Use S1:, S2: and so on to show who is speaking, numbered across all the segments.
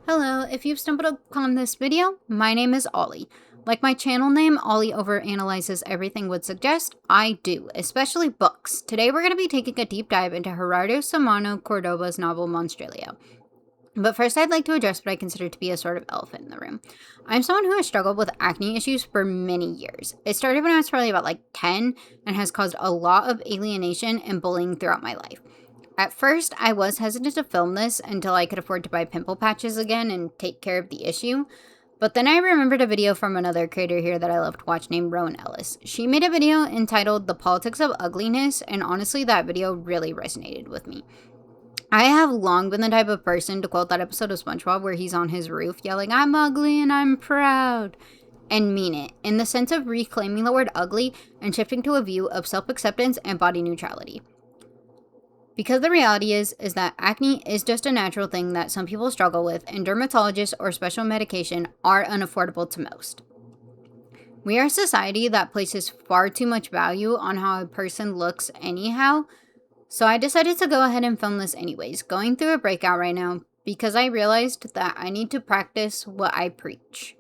S1: Hello, if you've stumbled upon this video, my name is Ollie. Like my channel name, OllieOveranalyzesEverything would suggest, I do, especially books. Today we're going to be taking a deep dive into Gerardo Somano Cordova's novel Monstrilio. But first I'd like to address what I consider to be a sort of elephant in the room. I'm someone who has struggled with acne issues for many years. It started when I was probably about 10 and has caused a lot of alienation and bullying throughout my life. At first, I was hesitant to film this until I could afford to buy pimple patches again and take care of the issue. But then I remembered a video from another creator here that I love to watch named Rowan Ellis. She made a video entitled The Politics of Ugliness, and honestly, that video really resonated with me. I have long been the type of person to quote that episode of SpongeBob where he's on his roof yelling, "I'm ugly and I'm proud," and mean it, in the sense of reclaiming the word ugly and shifting to a view of self-acceptance and body neutrality. Because the reality is that acne is just a natural thing that some people struggle with, and dermatologists or special medication are unaffordable to most. We are a society that places far too much value on how a person looks anyhow, so I decided to go ahead and film this anyways, going through a breakout right now because I realized that I need to practice what I preach.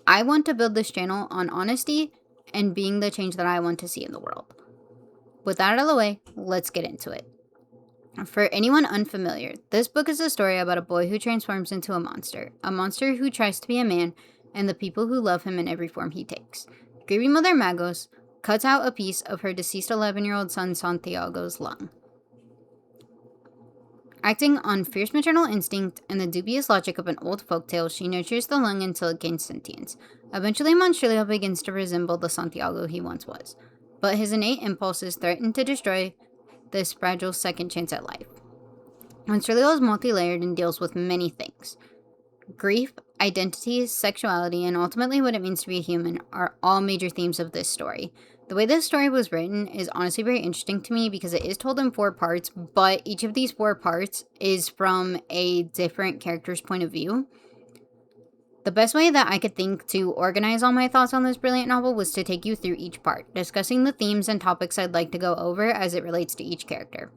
S1: I want to build this channel on honesty and being the change that I want to see in the world. With that out of the way, let's get into it. For anyone unfamiliar, this book is a story about a boy who transforms into a monster who tries to be a man, and the people who love him in every form he takes. Grieving Mother Magos cuts out a piece of her deceased 11-year-old son Santiago's lung. Acting on fierce maternal instinct and the dubious logic of an old folktale, she nurtures the lung until it gains sentience. Eventually, Monstrilio begins to resemble the Santiago he once was, but his innate impulses threaten to destroy this fragile second chance at life. Monstrilio is multi-layered and deals with many things. Grief, identity, sexuality, and ultimately what it means to be a human are all major themes of this story. The way this story was written is honestly very interesting to me because it is told in 4 parts, but each of these 4 parts is from a different character's point of view. The best way that I could think to organize all my thoughts on this brilliant novel was to take you through each part, discussing the themes and topics I'd like to go over as it relates to each character.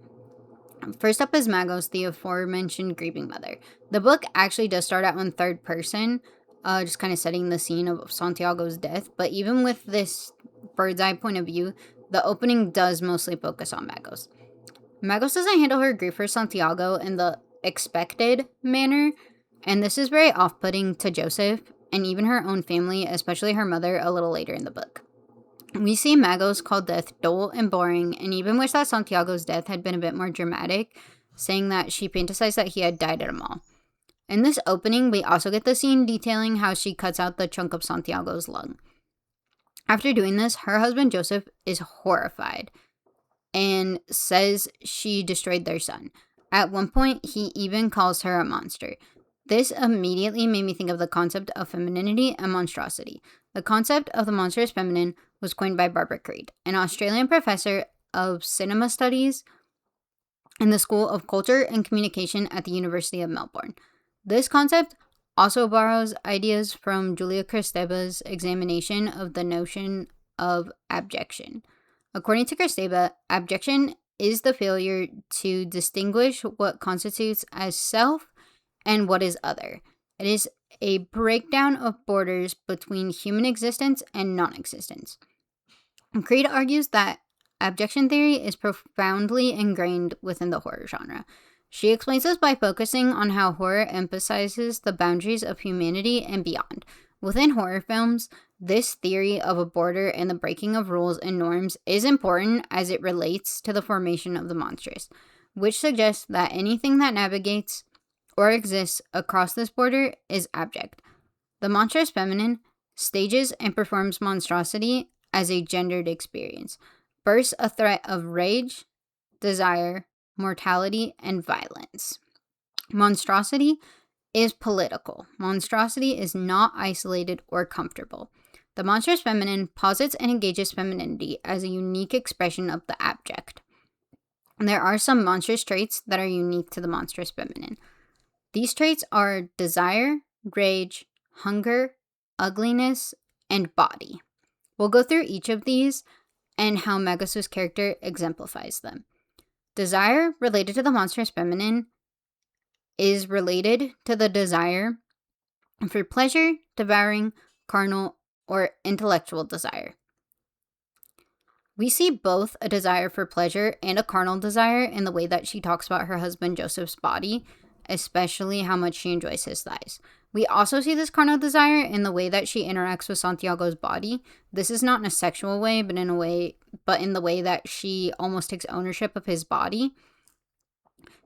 S1: First up is Magos, the aforementioned grieving mother. The book actually does start out in third person, just kind of setting the scene of Santiago's death, but even with this bird's eye point of view, the opening does mostly focus on Magos. Magos doesn't handle her grief for Santiago in the expected manner, and this is very off-putting to Joseph and even her own family, especially her mother, a little later in the book. We see Magos call death dull and boring, and even wish that Santiago's death had been a bit more dramatic, saying that she fantasized that he had died at a mall. In this opening, we also get the scene detailing how she cuts out the chunk of Santiago's lung. After doing this, her husband Joseph is horrified and says she destroyed their son. At one point, he even calls her a monster. This immediately made me think of the concept of femininity and monstrosity. The concept of the monstrous feminine was coined by Barbara Creed, an Australian professor of cinema studies in the School of Culture and Communication at the University of Melbourne. This concept also borrows ideas from Julia Kristeba's examination of the notion of abjection. According to Kristeva, abjection is the failure to distinguish what constitutes as self and what is other. It is a breakdown of borders between human existence and non-existence. Creed argues that abjection theory is profoundly ingrained within the horror genre. She explains this by focusing on how horror emphasizes the boundaries of humanity and beyond. Within horror films, this theory of a border and the breaking of rules and norms is important as it relates to the formation of the monstrous, which suggests that anything that navigates or exists across this border is abject. The monstrous feminine stages and performs monstrosity as a gendered experience, bursts a threat of rage, desire, mortality, and violence. Monstrosity is political. Monstrosity is not isolated or comfortable. The monstrous feminine posits and engages femininity as a unique expression of the abject. There are some monstrous traits that are unique to the monstrous feminine. These traits are desire, rage, hunger, ugliness, and body. We'll go through each of these and how Magos' character exemplifies them. Desire, related to the monstrous feminine, is related to the desire for pleasure, devouring, carnal, or intellectual desire. We see both a desire for pleasure and a carnal desire in the way that she talks about her husband Joseph's body, especially how much she enjoys his thighs. We also see this carnal desire in the way that she interacts with Santiago's body. This is not in a sexual way, but in the way that she almost takes ownership of his body.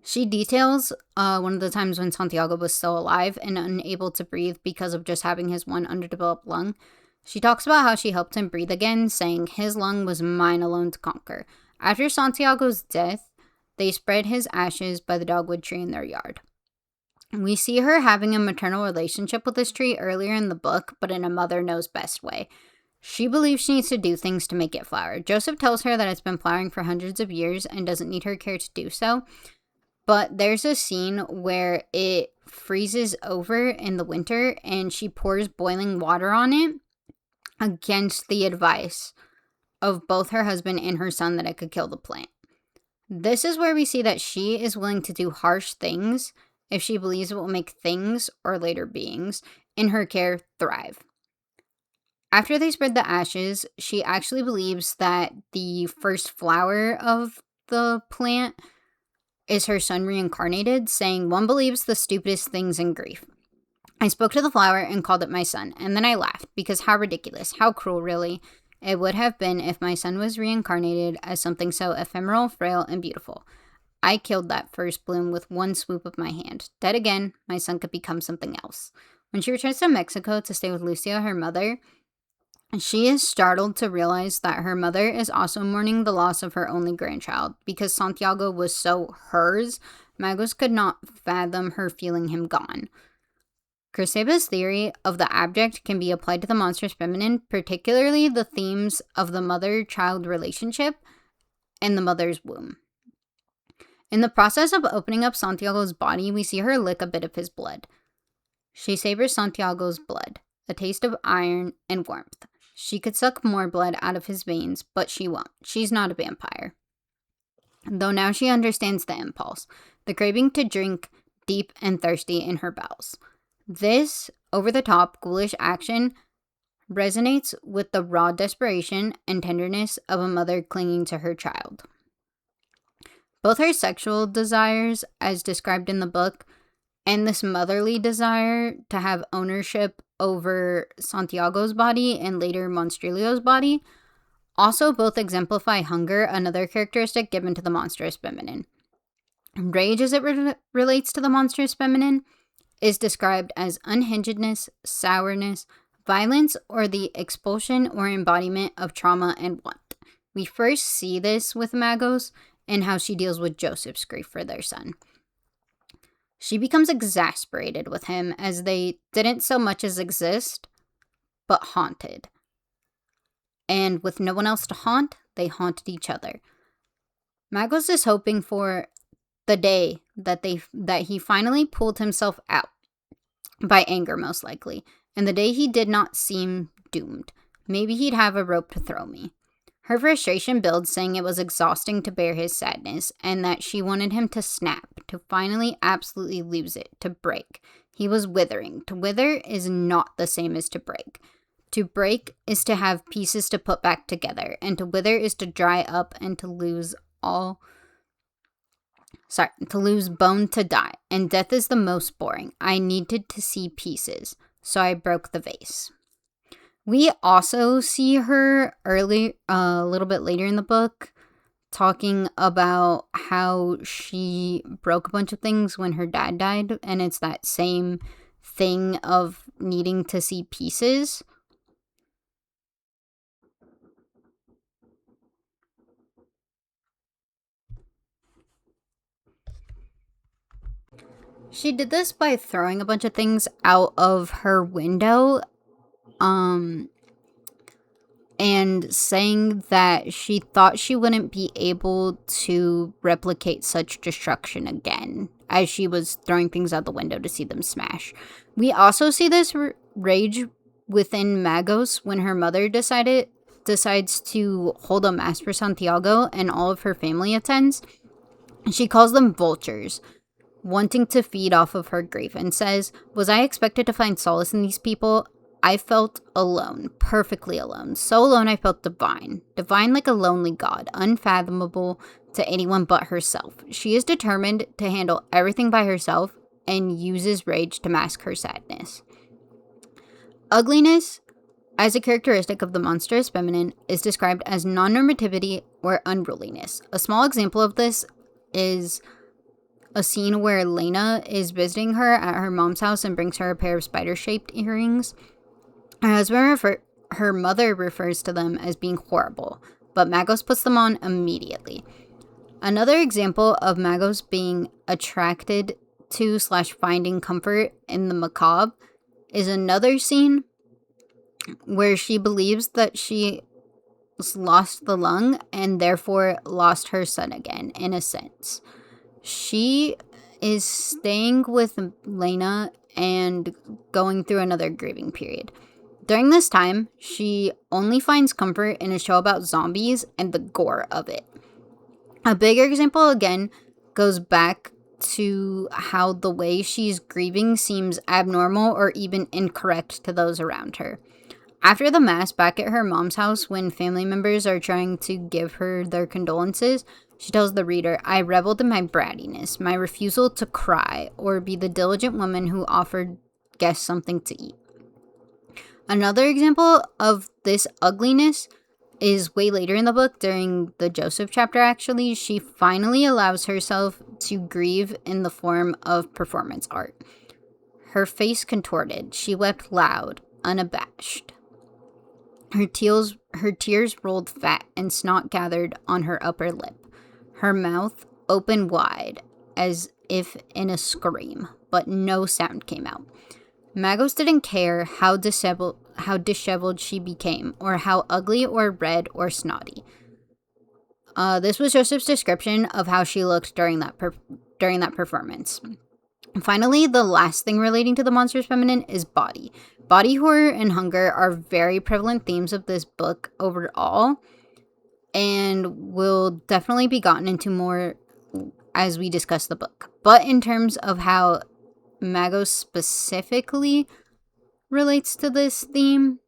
S1: She details one of the times when Santiago was still alive and unable to breathe because of just having his one underdeveloped lung. She talks about how she helped him breathe again, saying his lung was mine alone to conquer. After Santiago's death, they spread his ashes by the dogwood tree in their yard. We see her having a maternal relationship with this tree earlier in the book, but in a mother knows best way. She believes she needs to do things to make it flower. Joseph tells her that it's been flowering for hundreds of years and doesn't need her care to do so. But there's a scene where it freezes over in the winter and she pours boiling water on it against the advice of both her husband and her son that it could kill the plant. This is where we see that she is willing to do harsh things if she believes it will make things, or later beings, in her care thrive. After they spread the ashes, she actually believes that the first flower of the plant is her son reincarnated, saying, "One believes the stupidest things in grief. I spoke to the flower and called it my son, and then I laughed, because how ridiculous, how cruel, really, it would have been if my son was reincarnated as something so ephemeral, frail, and beautiful. I killed that first bloom with one swoop of my hand. Dead again, my son could become something else." When she returns to Mexico to stay with Lucia, her mother, she is startled to realize that her mother is also mourning the loss of her only grandchild. Because Santiago was so hers, Magos could not fathom her feeling him gone. Chryseba's theory of the abject can be applied to the monstrous feminine, particularly the themes of the mother-child relationship and the mother's womb. In the process of opening up Santiago's body, we see her lick a bit of his blood. She savors Santiago's blood, a taste of iron and warmth. She could suck more blood out of his veins, but she won't. She's not a vampire. Though now she understands the impulse, the craving to drink deep and thirsty in her bowels. This over-the-top, ghoulish action resonates with the raw desperation and tenderness of a mother clinging to her child. Both her sexual desires, as described in the book, and this motherly desire to have ownership over Santiago's body and later Monstrilio's body, also both exemplify hunger, another characteristic given to the monstrous feminine. Rage, as it relates to the monstrous feminine, is described as unhingedness, sourness, violence, or the expulsion or embodiment of trauma and want. We first see this with Magos and how she deals with Joseph's grief for their son. She becomes exasperated with him as they didn't so much as exist, but haunted. And with no one else to haunt, they haunted each other. Magos is hoping for the day that he finally pulled himself out, by anger most likely, and the day he did not seem doomed. Maybe he'd have a rope to throw me. Her frustration builds, saying it was exhausting to bear his sadness, and that she wanted him to snap, to finally absolutely lose it, to break. He was withering. To wither is not the same as to break. To break is to have pieces to put back together, and to wither is to dry up and to lose bone to die, and death is the most boring. I needed to see pieces, so I broke the vase. We also see her a little bit later in the book, talking about how she broke a bunch of things when her dad died, and it's that same thing of needing to see pieces. She did this by throwing a bunch of things out of her window, and saying that she thought she wouldn't be able to replicate such destruction again, as she was throwing things out the window to see them smash. We also see this rage within Magos when her mother decides to hold a mass for Santiago and all of her family attends. She calls them vultures. wanting to feed off of her grief, and says, "Was I expected to find solace in these people? I felt alone, perfectly alone. So alone I felt divine. Divine like a lonely god, unfathomable to anyone but herself. She is determined to handle everything by herself and uses rage to mask her sadness." Ugliness, as a characteristic of the monstrous feminine, is described as non-normativity or unruliness. A small example of this is a scene where Lena is visiting her at her mom's house and brings her a pair of spider-shaped earrings. Her mother refers to them as being horrible, but Magos puts them on immediately. Another example of Magos being attracted to / finding comfort in the macabre is another scene where she believes that she lost the lung and therefore lost her son again, in a sense. She is staying with Lena and going through another grieving period. During this time, she only finds comfort in a show about zombies and the gore of it. A bigger example, again, goes back to how the way she's grieving seems abnormal or even incorrect to those around her. After the mass back at her mom's house, when family members are trying to give her their condolences, she tells the reader, "I reveled in my brattiness, my refusal to cry or be the diligent woman who offered guests something to eat." Another example of this ugliness is way later in the book, during the Joseph chapter actually. She finally allows herself to grieve in the form of performance art. Her face contorted, she wept loud, unabashed. Her tears rolled fat and snot gathered on her upper lip. Her mouth opened wide, as if in a scream, but no sound came out. Magos didn't care how disheveled she became, or how ugly or red or snotty. This was Joseph's description of how she looked during that performance. Finally, the last thing relating to the monstrous feminine is body. Body horror and hunger are very prevalent themes of this book overall, and will definitely be gotten into more as we discuss the book. But in terms of how Magos specifically relates to this theme,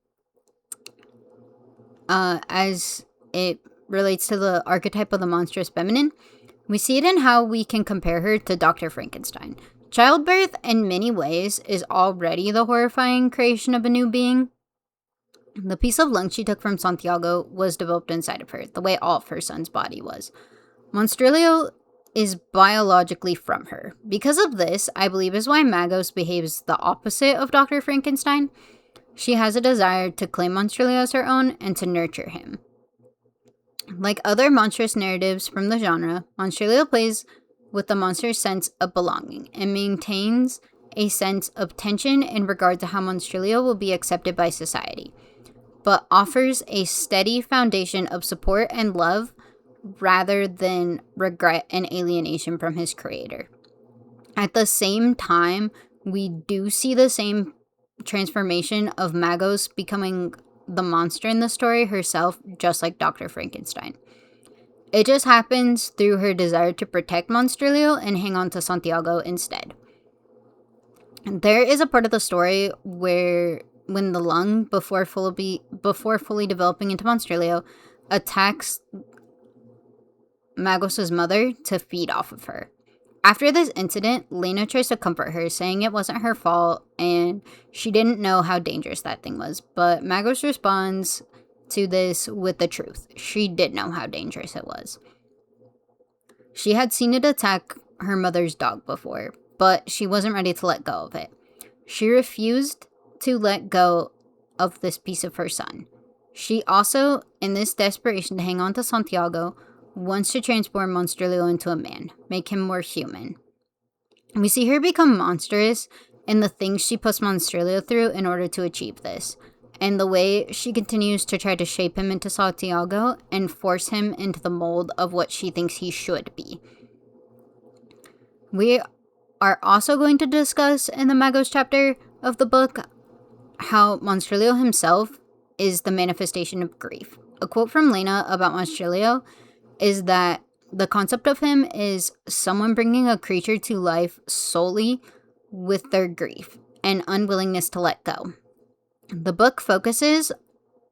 S1: as it relates to the archetype of the monstrous feminine, we see it in how we can compare her to Dr. Frankenstein. Childbirth, in many ways, is already the horrifying creation of a new being. The piece of lung she took from Santiago was developed inside of her, the way all of her son's body was. Monstrilio is biologically from her. Because of this, I believe is why Magos behaves the opposite of Dr. Frankenstein. She has a desire to claim Monstrilio as her own and to nurture him. Like other monstrous narratives from the genre, Monstrilio plays with the monster's sense of belonging and maintains a sense of tension in regard to how Monstrilio will be accepted by society, but offers a steady foundation of support and love rather than regret and alienation from his creator. At the same time, we do see the same transformation of Magos becoming the monster in the story herself, just like Dr. Frankenstein. It just happens through her desire to protect Monstrilio and hang on to Santiago instead. There is a part of the story where when the lung, before fully developing into Monstrilio, attacks Magos' mother to feed off of her. After this incident, Lena tries to comfort her, saying it wasn't her fault and she didn't know how dangerous that thing was. But Magos responds to this with the truth. She did know how dangerous it was. She had seen it attack her mother's dog before, but she wasn't ready to let go of it. She refused to let go of this piece of her son. She also, in this desperation to hang on to Santiago, wants to transform Monstrilio into a man, make him more human. We see her become monstrous in the things she puts Monstrilio through in order to achieve this, and the way she continues to try to shape him into Santiago and force him into the mold of what she thinks he should be. We are also going to discuss in the Magos chapter of the book how Monstrilio himself is the manifestation of grief. A quote from Lena about Monstrilio is that The concept of him is someone bringing a creature to life solely with their grief and unwillingness to let go. The book focuses,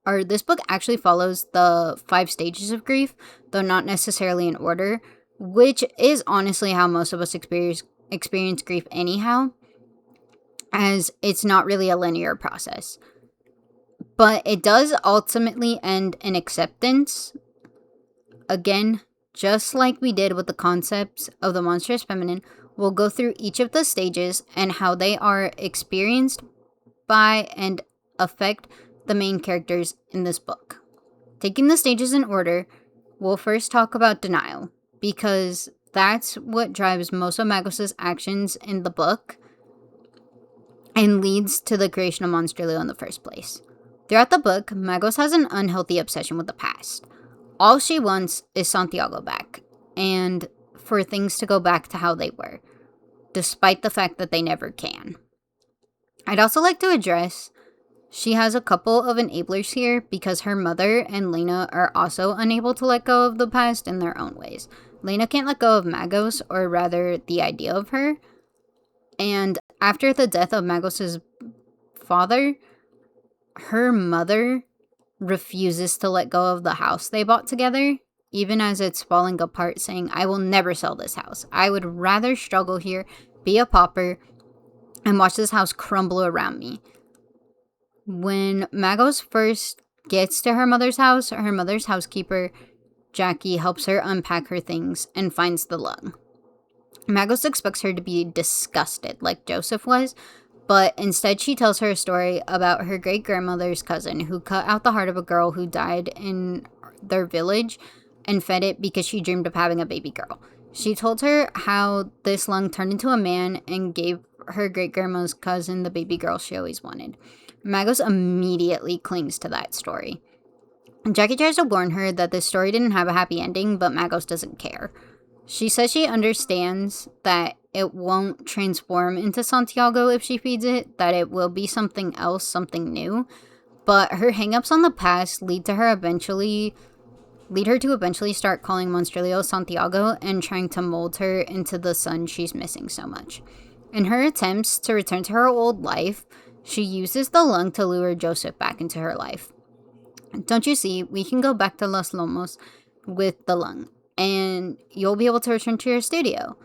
S1: or this book actually follows the 5 stages of grief, though not necessarily in order, which is honestly how most of us experience grief anyhow, as it's not really a linear process. But it does ultimately end in acceptance. Again, just like we did with the concepts of the monstrous feminine, we'll go through each of the stages and how they are experienced by and affect the main characters in this book. Taking the stages in order, we'll first talk about denial, because that's what drives most of Magos' actions in the book and leads to the creation of Monstrilio in the first place. Throughout the book, Magos has an unhealthy obsession with the past. All she wants is Santiago back, and for things to go back to how they were, despite the fact that they never can. I'd also like to address, she has a couple of enablers here because her mother and Lena are also unable to let go of the past in their own ways. Lena can't let go of Magos, or rather the idea of her, and after the death of Magos' father, her mother refuses to let go of the house they bought together, even as it's falling apart, saying, "I will never sell this house. I would rather struggle here, be a pauper, and watch this house crumble around me." When Magos first gets to her mother's housekeeper, Jackie, helps her unpack her things and finds the lung. Magos expects her to be disgusted, like Joseph was, but instead she tells her a story about her great-grandmother's cousin who cut out the heart of a girl who died in their village and fed it because she dreamed of having a baby girl. She told her how this lung turned into a man and gave her great-grandma's cousin the baby girl she always wanted. Magos immediately clings to that story. Jackie tries to warn her that this story didn't have a happy ending, but Magos doesn't care. She says she understands that it won't transform into Santiago if she feeds it, that it will be something else, something new, but her hangups on the past lead her to eventually start calling Monstrilio Santiago and trying to mold her into the son she's missing so much. In her attempts to return to her old life, she uses the lung to lure Joseph back into her life. "Don't you see, we can go back to Los Lomos with the lung, and you'll be able to return to your studio,"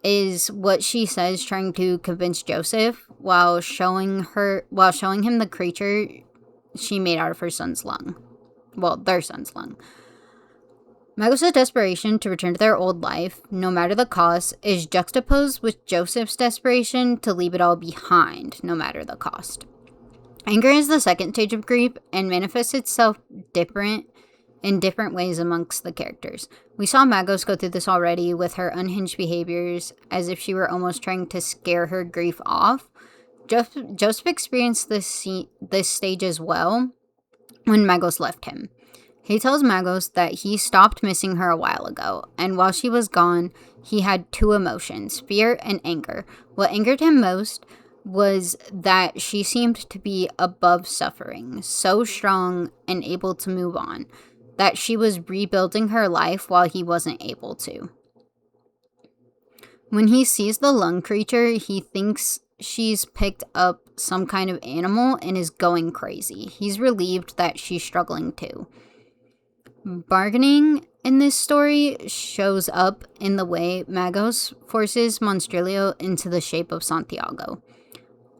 S1: is what she says, trying to convince Joseph while showing him the creature she made out of her son's lung. Well, their son's lung. Magos' desperation to return to their old life, no matter the cost, is juxtaposed with Joseph's desperation to leave it all behind, no matter the cost. Anger is the second stage of grief and manifests itself in different ways amongst the characters. We saw Magos go through this already with her unhinged behaviors, as if she were almost trying to scare her grief off. Joseph experienced this stage as well when Magos left him. He tells Magos that he stopped missing her a while ago, and while she was gone, he had 2 emotions, fear and anger. What angered him most was that she seemed to be above suffering, so strong and able to move on, that she was rebuilding her life while he wasn't able to. When he sees the lung creature, he thinks she's picked up some kind of animal and is going crazy. He's relieved that she's struggling too. Bargaining in this story shows up in the way Magos forces Monstrilio into the shape of Santiago.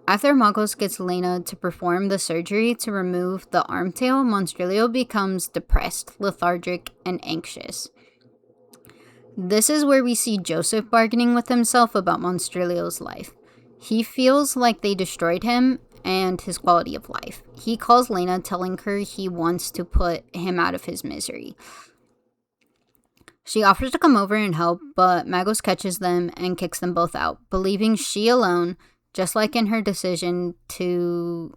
S1: After Magos gets Lena to perform the surgery to remove the arm tail, Monstrilio becomes depressed, lethargic, and anxious. This is where we see Joseph bargaining with himself about Monstrilio's life. He feels like they destroyed him and his quality of life. He calls Lena, telling her he wants to put him out of his misery. She offers to come over and help, but Magos catches them and kicks them both out, believing she alone, just like in her decision to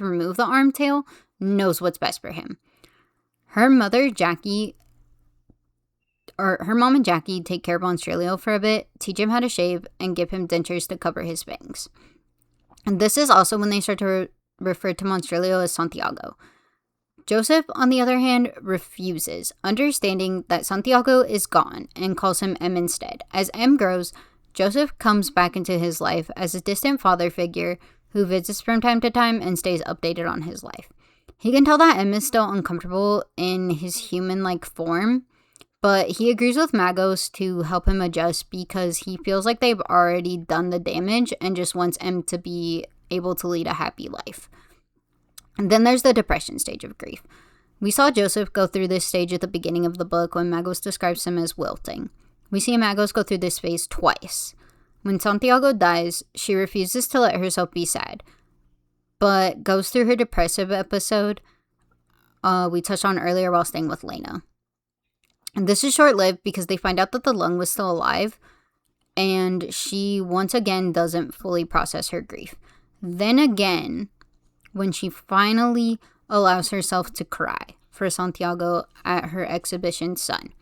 S1: remove the arm tail, knows what's best for him. Her mom and Jackie take care of Monstrilio for a bit, teach him how to shave, and give him dentures to cover his fangs. And this is also when they start to referred to Monstrilio as Santiago. Joseph, on the other hand, refuses, understanding that Santiago is gone, and calls him M instead. As M grows, Joseph comes back into his life as a distant father figure who visits from time to time and stays updated on his life. He can tell that M is still uncomfortable in his human-like form, but he agrees with Magos to help him adjust because he feels like they've already done the damage and just wants M to be able to lead a happy life. And then there's the depression stage of grief. We saw Joseph go through this stage at the beginning of the book when Magos describes him as wilting. We see Magos go through this phase twice. When Santiago dies, she refuses to let herself be sad, but goes through her depressive episode we touched on earlier while staying with Lena. And this is short-lived because they find out that the lung was still alive, and she once again doesn't fully process her grief. Then again, when she finally allows herself to cry for Santiago at her exhibition son.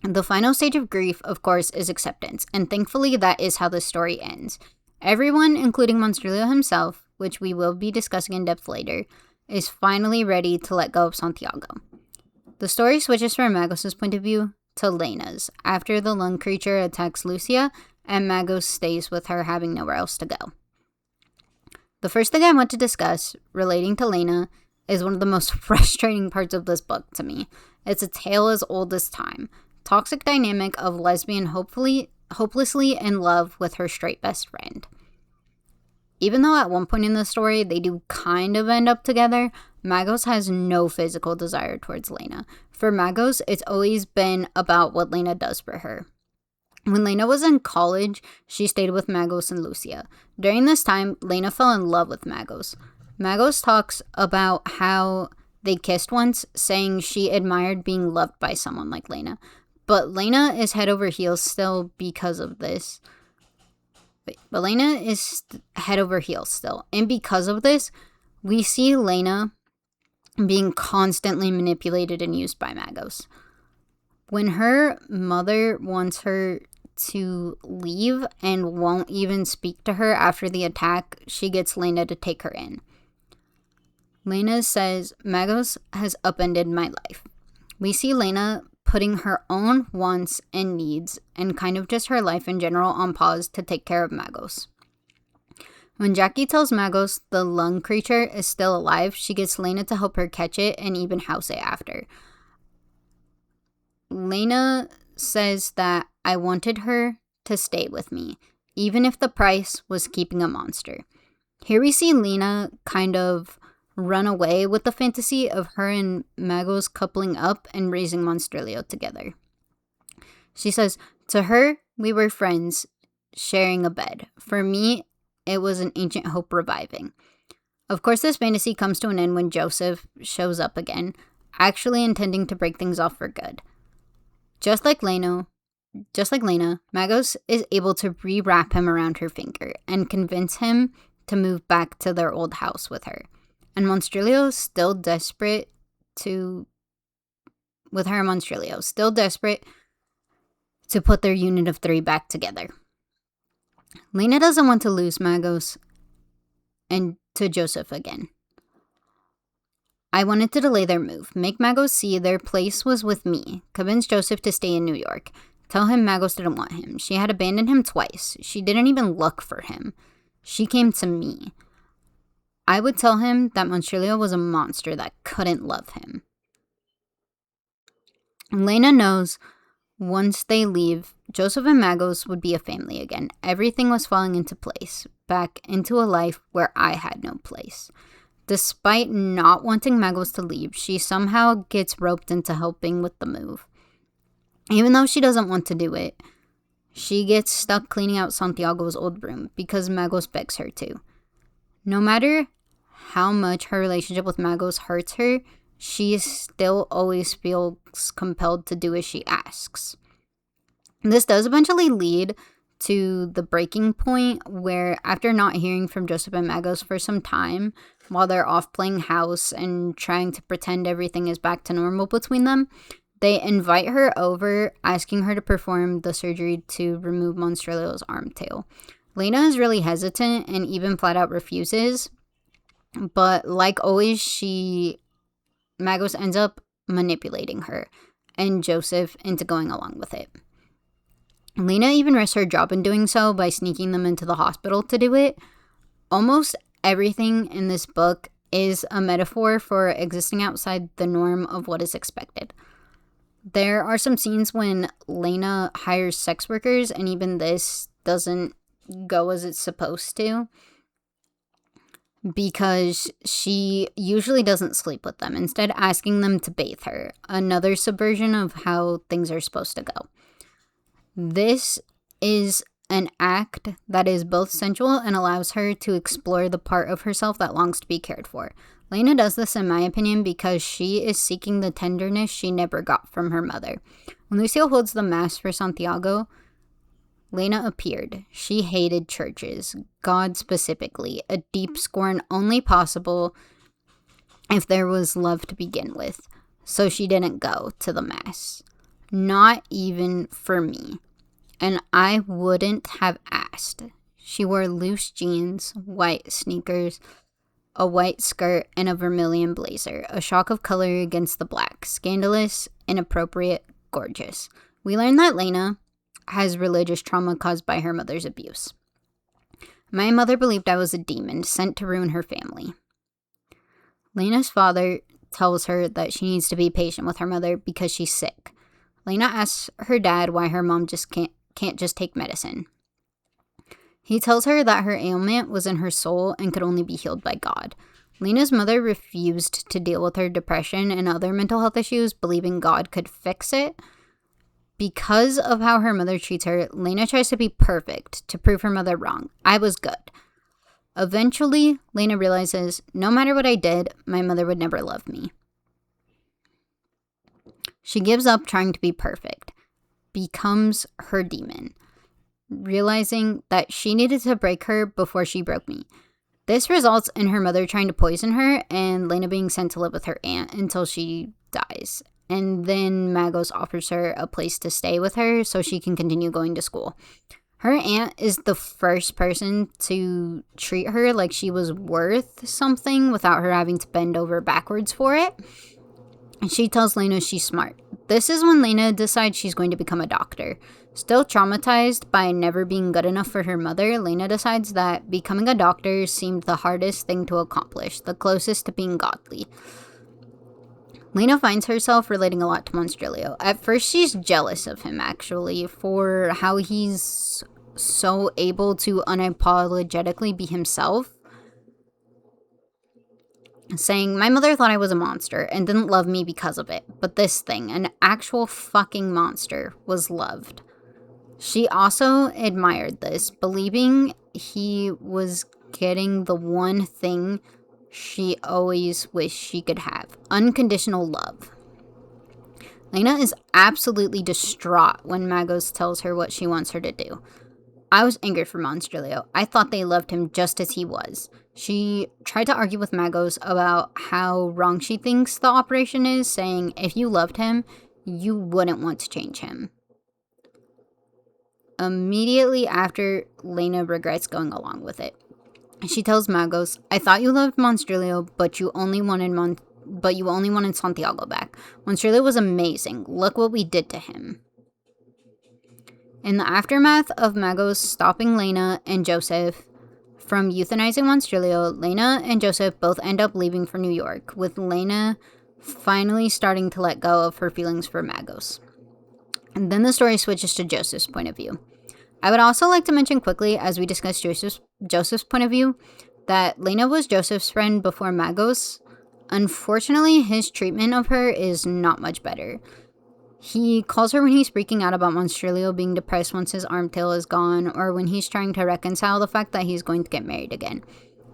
S1: The final stage of grief, of course, is acceptance, and thankfully that is how the story ends. Everyone, including Monstrilio himself, which we will be discussing in depth later, is finally ready to let go of Santiago. The story switches from Magos' point of view to Lena's, after the lung creature attacks Lucia, and Magos stays with her, having nowhere else to go. The first thing I want to discuss, relating to Lena, is one of the most frustrating parts of this book to me. It's a tale as old as time. Toxic dynamic of lesbian hopelessly in love with her straight best friend. Even though at one point in the story they do kind of end up together, Magos has no physical desire towards Lena. For Magos, it's always been about what Lena does for her. When Lena was in college, she stayed with Magos and Lucia. During this time, Lena fell in love with Magos. Magos talks about how they kissed once, saying she admired being loved by someone like Lena. But Lena is head over heels still because of this. But Lena is head over heels still. And because of this, we see Lena being constantly manipulated and used by Magos. When her mother wants her to leave and won't even speak to her after the attack, she gets Lena to take her in. Lena says, Magos has upended my life. We see Lena putting her own wants and needs and kind of just her life in general on pause to take care of Magos. When Jackie tells Magos the lung creature is still alive, she gets Lena to help her catch it and even house it after. Lena says that I wanted her to stay with me, even if the price was keeping a monster. Here we see Lena kind of run away with the fantasy of her and Magos coupling up and raising Monstrilio together. She says, to her, we were friends, sharing a bed. For me, it was an ancient hope reviving. Of course, this fantasy comes to an end when Joseph shows up again, actually intending to break things off for good. Just like Lena, Magos is able to rewrap him around her finger and convince him to move back to their old house with her. And Monstrilio is still desperate to put their unit of 3 back together. Lena doesn't want to lose Magos and to Joseph again. I wanted to delay their move, make Magos see their place was with me, convince Joseph to stay in New York, tell him Magos didn't want him. She had abandoned him twice. She didn't even look for him. She came to me. I would tell him that Monstrilio was a monster that couldn't love him. Lena knows once they leave, Joseph and Magos would be a family again. Everything was falling into place, back into a life where I had no place. Despite not wanting Magos to leave, she somehow gets roped into helping with the move. Even though she doesn't want to do it, she gets stuck cleaning out Santiago's old room because Magos begs her to. No matter how much her relationship with Magos hurts her, she still always feels compelled to do as she asks. This does eventually lead to the breaking point where, after not hearing from Joseph and Magos for some time, while they're off playing house and trying to pretend everything is back to normal between them, they invite her over, asking her to perform the surgery to remove Monstrilio's arm tail. Lena is really hesitant and even flat out refuses, But like always, Magos ends up manipulating her and Joseph into going along with it. Lena even risks her job in doing so by sneaking them into the hospital to do it. Almost everything in this book is a metaphor for existing outside the norm of what is expected. There are some scenes when Lena hires sex workers, and even this doesn't go as it's supposed to, because she usually doesn't sleep with them, instead asking them to bathe her. Another subversion of how things are supposed to go. This is an act that is both sensual and allows her to explore the part of herself that longs to be cared for. Lena does this, in my opinion, because she is seeking the tenderness she never got from her mother. When Lucille holds the mass for Santiago, Lena appeared. She hated churches, God specifically, a deep scorn only possible if there was love to begin with. So she didn't go to the mass. Not even for me. And I wouldn't have asked. She wore loose jeans, white sneakers, a white skirt, and a vermilion blazer. A shock of color against the black. Scandalous, inappropriate, gorgeous. We learned that Lena has religious trauma caused by her mother's abuse. My mother believed I was a demon sent to ruin her family. Lena's father tells her that she needs to be patient with her mother because she's sick. Lena asks her dad why her mom just can't just take medicine. He tells her that her ailment was in her soul and could only be healed by God. Lena's mother refused to deal with her depression and other mental health issues, believing God could fix it. Because of how her mother treats her, Lena tries to be perfect to prove her mother wrong. I was good. Eventually, Lena realizes, no matter what I did, my mother would never love me. She gives up trying to be perfect, becomes her demon, realizing that she needed to break her before she broke me. This results in her mother trying to poison her and Lena being sent to live with her aunt until she dies. And then Magos offers her a place to stay with her so she can continue going to school. Her aunt is the first person to treat her like she was worth something without her having to bend over backwards for it. And she tells Lena she's smart. This is when Lena decides she's going to become a doctor. Still traumatized by never being good enough for her mother, Lena decides that becoming a doctor seemed the hardest thing to accomplish, the closest to being godly. Lena finds herself relating a lot to Monstrilio. At first, she's jealous of him, actually, for how he's so able to unapologetically be himself. Saying, my mother thought I was a monster and didn't love me because of it. But this thing, an actual fucking monster, was loved. She also admired this, believing he was getting the one thing she always wished she could have. Unconditional love. Lena is absolutely distraught when Magos tells her what she wants her to do. I was angered for Monstrilio. I thought they loved him just as he was. She tried to argue with Magos about how wrong she thinks the operation is, saying if you loved him, you wouldn't want to change him. Immediately after, Lena regrets going along with it. She tells Magos, I thought you loved Monstrilio, but you only wanted Santiago back. Monstrilio was amazing. Look what we did to him. In the aftermath of Magos stopping Lena and Joseph from euthanizing Monstrilio, Lena and Joseph both end up leaving for New York, with Lena finally starting to let go of her feelings for Magos. And then the story switches to Joseph's point of view. I would also like to mention quickly, as we discuss Joseph's point of view, that Lena was Joseph's friend before Magos. Unfortunately, his treatment of her is not much better. He calls her when he's freaking out about Monstrilio being depressed once his arm tail is gone, or when he's trying to reconcile the fact that he's going to get married again.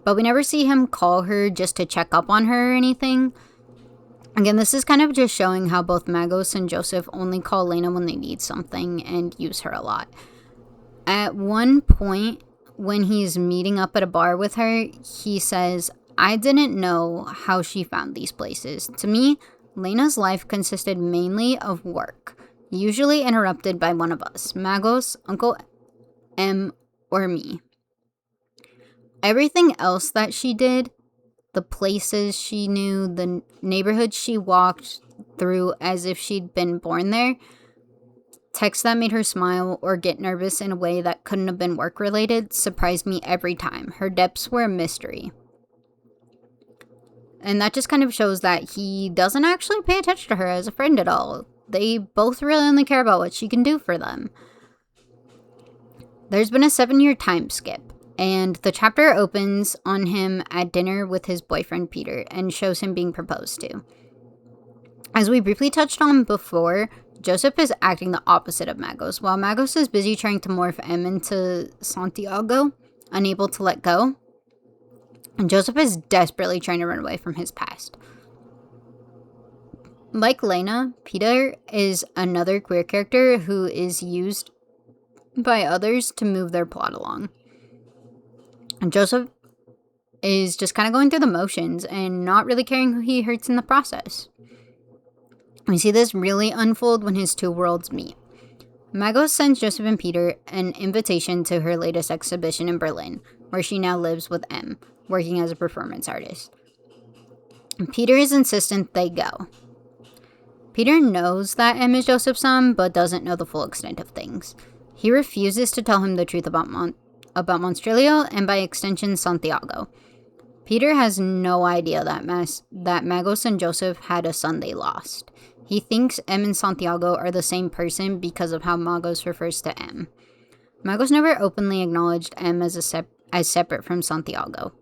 S1: But we never see him call her just to check up on her or anything. Again, this is kind of just showing how both Magos and Joseph only call Lena when they need something and use her a lot. At one point, when he's meeting up at a bar with her, he says, I didn't know how she found these places. To me, Lena's life consisted mainly of work, usually interrupted by one of us, Magos, Uncle M, or me. Everything else that she did the places she knew, the neighborhoods she walked through as if she'd been born there. Texts that made her smile or get nervous in a way that couldn't have been work-related surprised me every time. Her depths were a mystery. And that just kind of shows that he doesn't actually pay attention to her as a friend at all. They both really only care about what she can do for them. There's been a 7-year time skip, and the chapter opens on him at dinner with his boyfriend Peter and shows him being proposed to. As we briefly touched on before, Joseph is acting the opposite of Magos. While Magos is busy trying to morph M into Santiago, unable to let go, and Joseph is desperately trying to run away from his past. Like Lena, Peter is another queer character who is used by others to move their plot along. And Joseph is just kind of going through the motions and not really caring who he hurts in the process. We see this really unfold when his two worlds meet. Magos sends Joseph and Peter an invitation to her latest exhibition in Berlin, where she now lives with M, working as a performance artist. And Peter is insistent they go. Peter knows that M is Joseph's son, but doesn't know the full extent of things. He refuses to tell him the truth about Monstrilio, and by extension, Santiago. Peter has no idea that Magos and Joseph had a son they lost. He thinks M and Santiago are the same person because of how Magos refers to M. Magos never openly acknowledged M as separate from Santiago.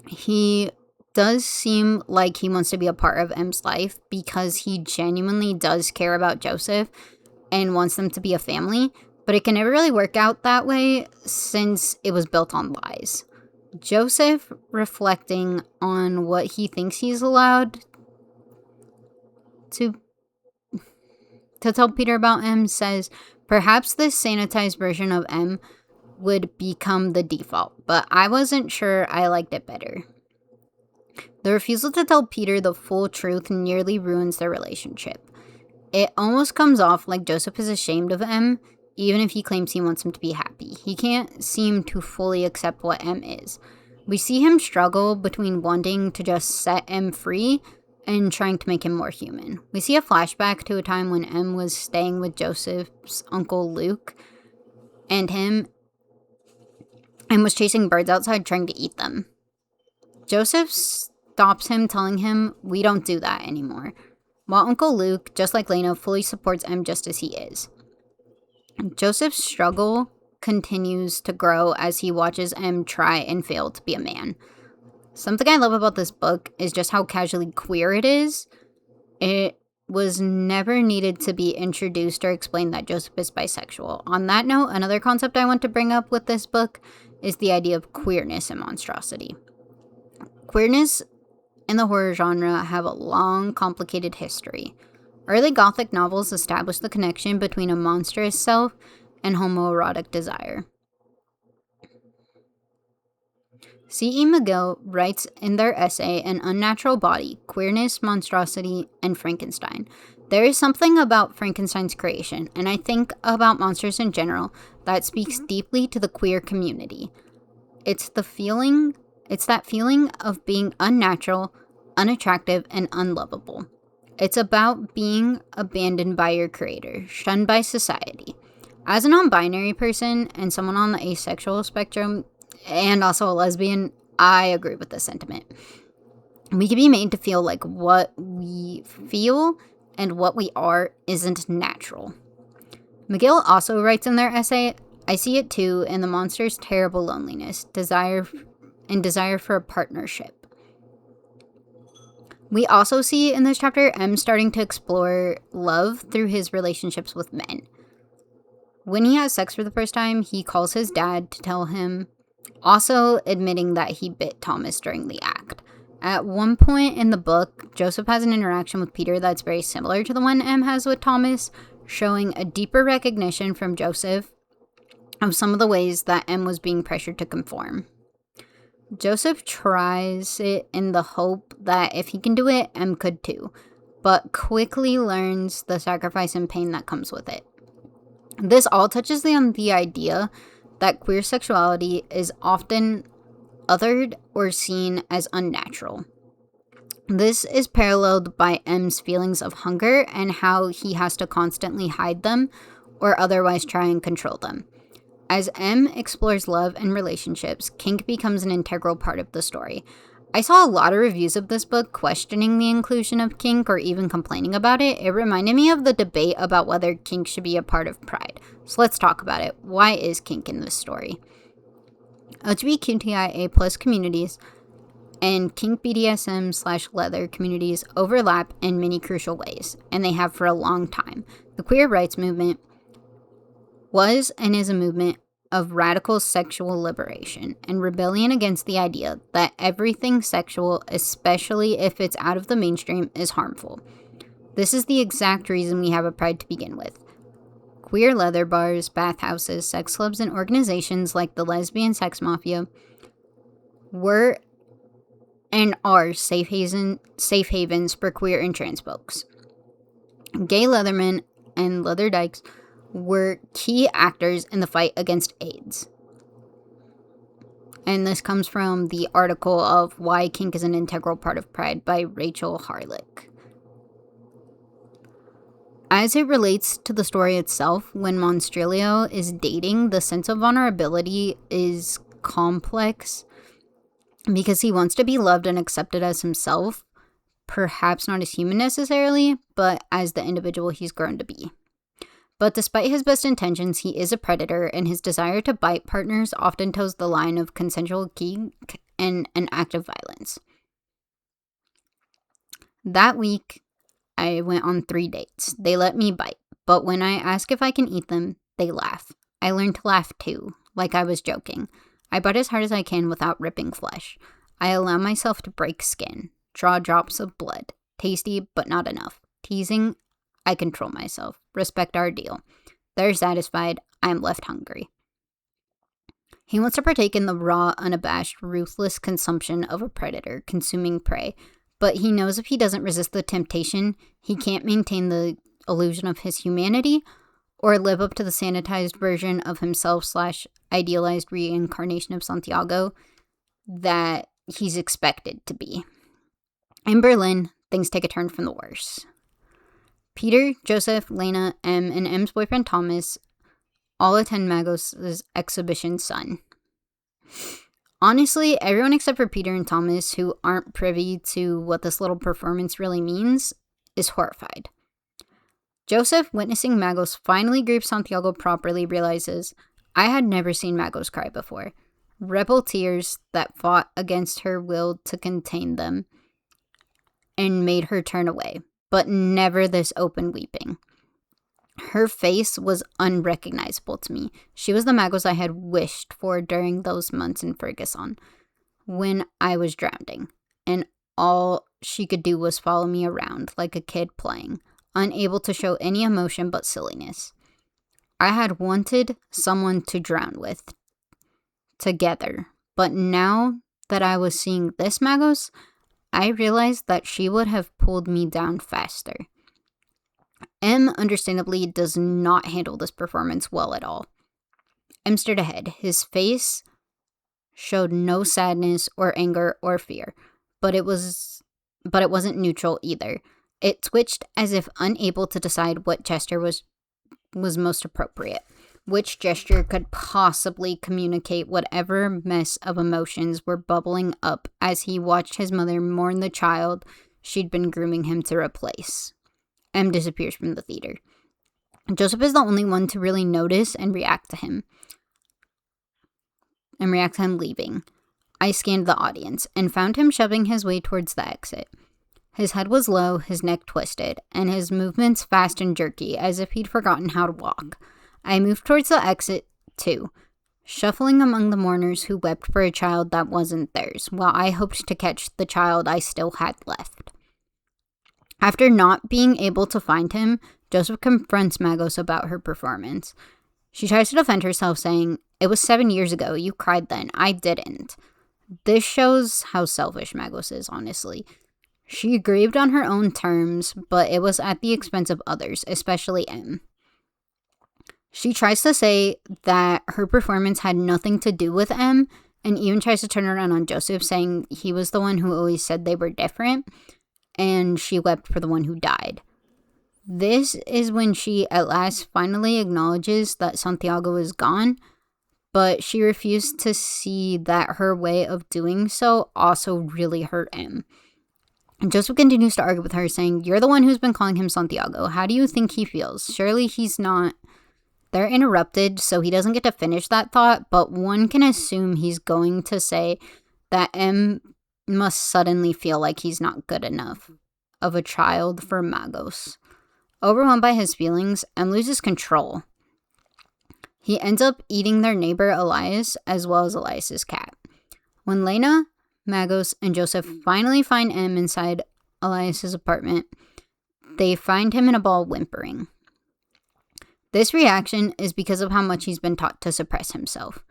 S1: He does seem like he wants to be a part of M's life because he genuinely does care about Joseph and wants them to be a family, but it can never really work out that way since it was built on lies. Joseph, reflecting on what he thinks he's allowed to tell Peter about M, says, perhaps this sanitized version of M would become the default, but I wasn't sure I liked it better. The refusal to tell Peter the full truth nearly ruins their relationship. It almost comes off like Joseph is ashamed of M, even if he claims he wants him to be happy. He can't seem to fully accept what M is. We see him struggle between wanting to just set M free and trying to make him more human. We see a flashback to a time when M was staying with Joseph's uncle Luke and him, and was chasing birds outside trying to eat them. Joseph stops him, telling him, "We don't do that anymore," while Uncle Luke, just like Lena, fully supports M just as he is. Joseph's struggle continues to grow as he watches M try and fail to be a man. Something I love about this book is just how casually queer it is. It was never needed to be introduced or explained that Joseph is bisexual. On that note, another concept I want to bring up with this book is the idea of queerness and monstrosity. Queerness and the horror genre have a long, complicated history. Early Gothic novels established the connection between a monstrous self and homoerotic desire. C.E. McGill writes in their essay, An Unnatural Body, Queerness, Monstrosity, and Frankenstein. There is something about Frankenstein's creation, and I think about monsters in general, that speaks deeply to the queer community. It's that feeling of being unnatural, unattractive, and unlovable. It's about being abandoned by your creator, shunned by society. As a non-binary person and someone on the asexual spectrum, and also a lesbian, I agree with this sentiment. We can be made to feel like what we feel and what we are isn't natural. McGill also writes in their essay, I see it too in the monster's terrible loneliness, desire for a partnership. We also see in this chapter M starting to explore love through his relationships with men. When he has sex for the first time, he calls his dad to tell him, also admitting that he bit Thomas during the act. At one point in the book, Joseph has an interaction with Peter that's very similar to the one M has with Thomas, showing a deeper recognition from Joseph of some of the ways that M was being pressured to conform. Joseph tries it in the hope that if he can do it, M could too, but quickly learns the sacrifice and pain that comes with it. This all touches on the idea that queer sexuality is often othered or seen as unnatural. This is paralleled by M's feelings of hunger and how he has to constantly hide them or otherwise try and control them. As M explores love and relationships, kink becomes an integral part of the story. I saw a lot of reviews of this book questioning the inclusion of kink or even complaining about it. It reminded me of the debate about whether kink should be a part of Pride. So let's talk about it. Why is kink in this story? LGBTQIA+ communities and kink BDSM/leather communities overlap in many crucial ways, and they have for a long time. The queer rights movement was and is a movement of radical sexual liberation and rebellion against the idea that everything sexual, especially if it's out of the mainstream, is harmful. This is the exact reason we have a Pride to begin with. Queer leather bars, bathhouses, sex clubs, and organizations like the Lesbian Sex Mafia were and are safe havens for queer and trans folks. Gay leathermen and leather dykes were key actors in the fight against AIDS. And this comes from the article of Why Kink is an Integral Part of Pride by Rachel Harlick. As it relates to the story itself, when Monstrilio is dating, the sense of vulnerability is complex because he wants to be loved and accepted as himself, perhaps not as human necessarily, but as the individual he's grown to be. But despite his best intentions, he is a predator, and his desire to bite partners often toes the line of consensual kink and an act of violence. That week, I went on 3 dates. They let me bite, but when I ask if I can eat them, they laugh. I learned to laugh too, like I was joking. I bite as hard as I can without ripping flesh. I allow myself to break skin, draw drops of blood. Tasty, but not enough. Teasing, I control myself. Respect our deal. They're satisfied. I'm left hungry. He wants to partake in the raw, unabashed, ruthless consumption of a predator, consuming prey. But he knows if he doesn't resist the temptation, he can't maintain the illusion of his humanity or live up to the sanitized version of himself / idealized reincarnation of Santiago that he's expected to be. In Berlin, things take a turn from the worse. Peter, Joseph, Lena, M, and M's boyfriend Thomas all attend Magos' exhibition Sun. Honestly, everyone except for Peter and Thomas, who aren't privy to what this little performance really means, is horrified. Joseph, witnessing Magos finally grieve Santiago properly, realizes, I had never seen Magos cry before. Rebel tears that fought against her will to contain them and made her turn away. But never this open weeping. Her face was unrecognizable to me. She was the Magos I had wished for during those months in Ferguson, when I was drowning, and all she could do was follow me around like a kid playing, unable to show any emotion but silliness. I had wanted someone to drown with, together, but now that I was seeing this Magos, I realized that she would have pulled me down faster. M, understandably, does not handle this performance well at all. M stared ahead. His face showed no sadness or anger or fear, but it wasn't neutral either. It twitched as if unable to decide what gesture was most appropriate. Which gesture could possibly communicate whatever mess of emotions were bubbling up as he watched his mother mourn the child she'd been grooming him to replace. M disappears from the theater. Joseph is the only one to really notice and react to him leaving. I scanned the audience and found him shoving his way towards the exit. His head was low, his neck twisted, and his movements fast and jerky, as if he'd forgotten how to walk. I moved towards the exit, too, shuffling among the mourners who wept for a child that wasn't theirs, while I hoped to catch the child I still had left. After not being able to find him, Joseph confronts Magos about her performance. She tries to defend herself, saying, "It was 7 years ago. You cried then. I didn't." This shows how selfish Magos is, honestly. She grieved on her own terms, but it was at the expense of others, especially M. She tries to say that her performance had nothing to do with M, and even tries to turn around on Joseph, saying he was the one who always said they were different, and she wept for the one who died. This is when she at last finally acknowledges that Santiago is gone, but she refused to see that her way of doing so also really hurt him. And Joseph continues to argue with her, saying, "You're the one who's been calling him Santiago. How do you think he feels? Surely he's not..." They're interrupted, so he doesn't get to finish that thought, but one can assume he's going to say that M must suddenly feel like he's not good enough of a child for Magos. Overwhelmed by his feelings, M loses control. He ends up eating their neighbor Elias, as well as Elias's cat. When Lena, Magos, and Joseph finally find M inside Elias's apartment, they find him in a ball whimpering. This reaction is because of how much he's been taught to suppress himself.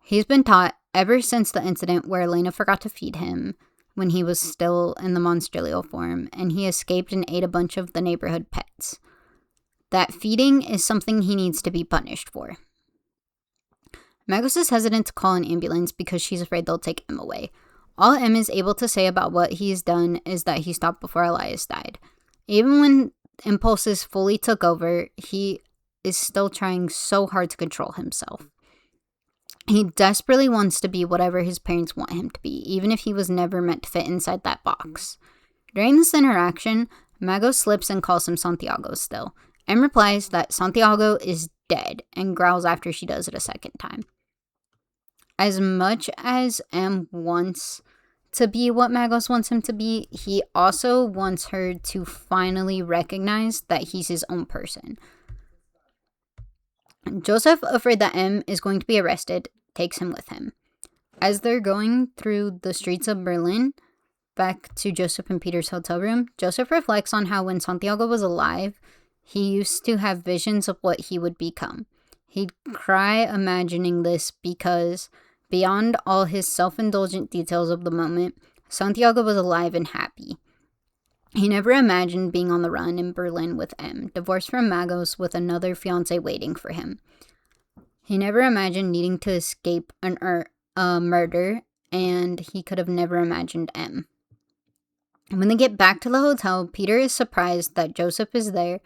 S1: He's been taught ever since the incident where Elena forgot to feed him when he was still in the Monstrilio form, and he escaped and ate a bunch of the neighborhood pets. That feeding is something he needs to be punished for. Magos is hesitant to call an ambulance because she's afraid they'll take M away. All M is able to say about what he's done is that he stopped before Elias died. Even when impulses fully took over, he is still trying so hard to control himself. He desperately wants to be whatever his parents want him to be, even if he was never meant to fit inside that box. During this interaction, Magos slips and calls him Santiago still. M replies that Santiago is dead and growls after she does it a second time. As much as M wants to be what Magos wants him to be, he also wants her to finally recognize that he's his own person. Joseph, afraid that M is going to be arrested, takes him with him. As they're going through the streets of Berlin, back to Joseph and Peter's hotel room, Joseph reflects on how when Santiago was alive, he used to have visions of what he would become. He'd cry imagining this because, beyond all his self-indulgent details of the moment, Santiago was alive and happy. He never imagined being on the run in Berlin with M, divorced from Magos with another fiancé waiting for him. He never imagined needing to escape a murder, and he could have never imagined M. When they get back to the hotel, Peter is surprised that Joseph is there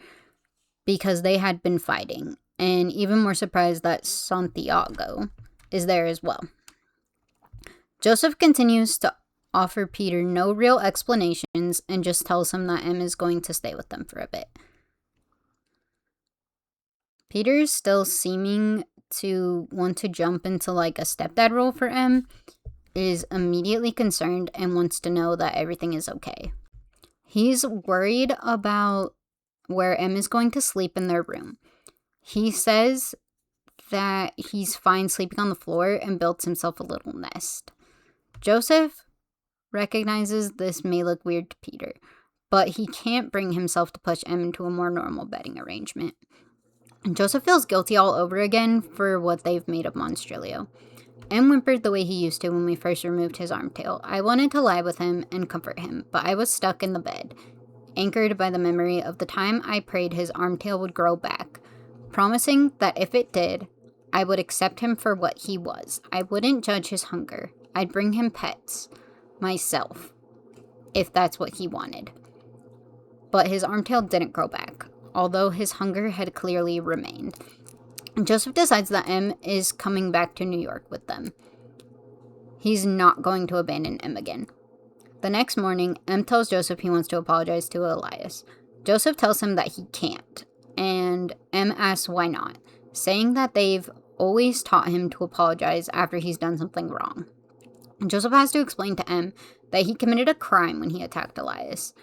S1: because they had been fighting, and even more surprised that Santiago is there as well. Joseph continues to offer Peter no real explanations and just tells him that M is going to stay with them for a bit. Peter is still seeming to want to jump into like a stepdad role for M, is immediately concerned and wants to know that everything is okay. He's worried about where M is going to sleep in their room. He says that he's fine sleeping on the floor and builds himself a little nest. Joseph recognizes this may look weird to Peter, but he can't bring himself to push M into a more normal bedding arrangement. And Joseph feels guilty all over again for what they've made of Monstrilio. M whimpered the way he used to when we first removed his armtail. I wanted to lie with him and comfort him, but I was stuck in the bed, anchored by the memory of the time I prayed his armtail would grow back, promising that if it did, I would accept him for what he was. I wouldn't judge his hunger. I'd bring him pets, myself, if that's what he wanted. But his armtail didn't grow back, although his hunger had clearly remained. Joseph decides that M is coming back to New York with them. He's not going to abandon M again. The next morning, M tells Joseph he wants to apologize to Elias. Joseph tells him that he can't, and M asks why not, saying that they've always taught him to apologize after he's done something wrong. And Joseph has to explain to M that he committed a crime when he attacked Elias,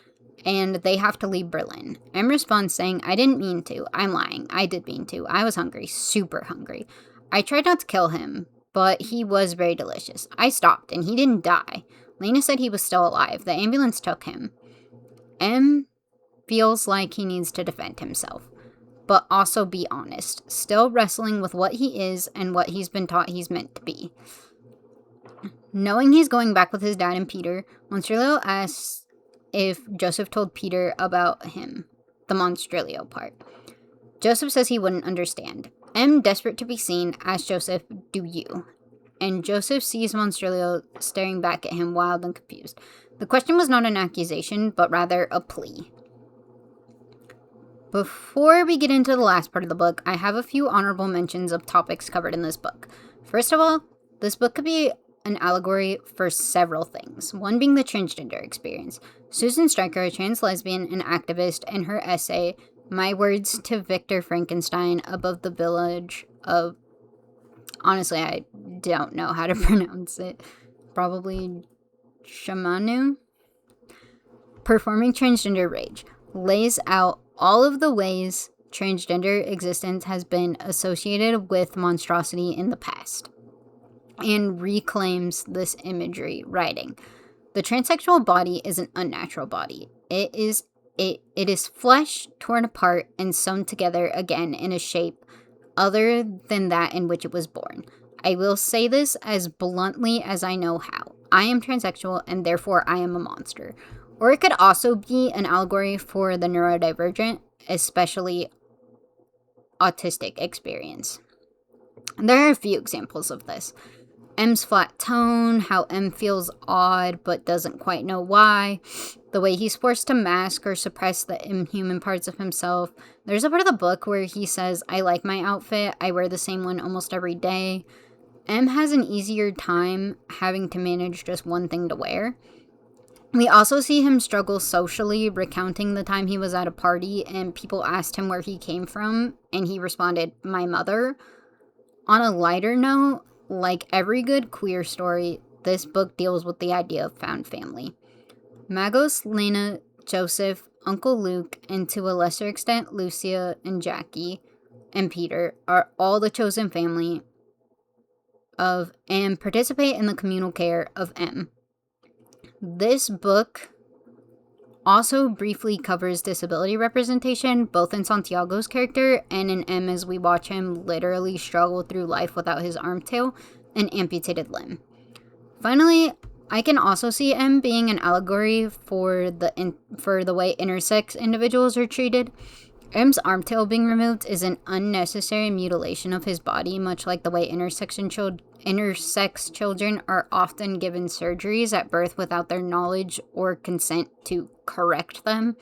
S1: and they have to leave Berlin. M responds saying, I didn't mean to. I'm lying. I did mean to. I was hungry. Super hungry. I tried not to kill him, but he was very delicious. I stopped, and he didn't die. Lena said he was still alive. The ambulance took him. M feels like he needs to defend himself, but also be honest, still wrestling with what he is and what he's been taught he's meant to be. Knowing he's going back with his dad and Peter, Monstrilio asks if Joseph told Peter about him, the Monstrilio part. Joseph says he wouldn't understand. M, desperate to be seen, asks Joseph, do you? and Joseph sees Monstrilio staring back at him, wild and confused. The question was not an accusation, but rather a plea. Before we get into the last part of the book, I have a few honorable mentions of topics covered in this book. First of all, this book could be an allegory for several things, one being the transgender experience. Susan Stryker, a trans lesbian and activist, in her essay, My Words to Victor Frankenstein, above the village of... Honestly, I don't know how to pronounce it. Probably Shamanu? Performing Transgender Rage, lays out all of the ways transgender existence has been associated with monstrosity in the past, and reclaims this imagery, writing, the transsexual body is an unnatural body. It is flesh torn apart and sewn together again in a shape other than that in which it was born. I will say this as bluntly as I know how. I am transsexual and therefore I am a monster. Or it could also be an allegory for the neurodivergent, especially autistic experience. There are a few examples of this. M's flat tone, how M feels odd but doesn't quite know why, the way he's forced to mask or suppress the inhuman parts of himself. There's a part of the book where he says, I like my outfit, I wear the same one almost every day. M has an easier time having to manage just one thing to wear. We also see him struggle socially, recounting the time he was at a party and people asked him where he came from, and he responded, my mother. On a lighter note, like every good queer story, this book deals with the idea of found family. Magos, Lena, Joseph, Uncle Luke, and to a lesser extent Lucia and Jackie and Peter are all the chosen family of and participate in the communal care of M. This book also briefly covers disability representation, both in Santiago's character and in M as we watch him literally struggle through life without his arm, tail, and amputated limb. Finally, I can also see M being an allegory for the way intersex individuals are treated. M's arm tail being removed is an unnecessary mutilation of his body, much like the way intersex children are often given surgeries at birth without their knowledge or consent to correct them.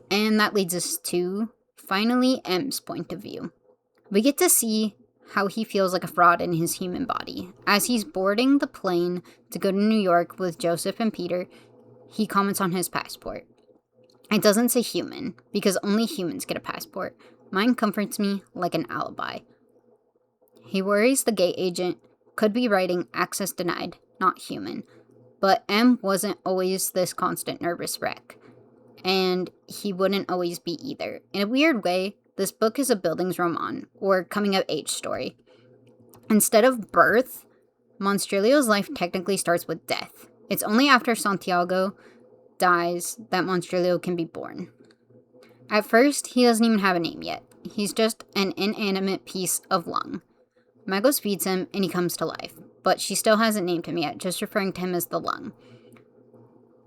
S1: And that leads us to, finally, M's point of view. We get to see how he feels like a fraud in his human body. As he's boarding the plane to go to New York with Joseph and Peter, he comments on his passport. It doesn't say human, because only humans get a passport. Mine comforts me like an alibi. He worries the gate agent could be writing access denied, not human. But M wasn't always this constant nervous wreck. And he wouldn't always be either. In a weird way, this book is a Bildungsroman, or coming-of-age story. Instead of birth, Monstrilio's life technically starts with death. It's only after Santiago dies that Monstrilio can be born. At first, he doesn't even have a name yet. He's just an inanimate piece of lung. Magos feeds him and he comes to life, but she still hasn't named him yet, just referring to him as the lung.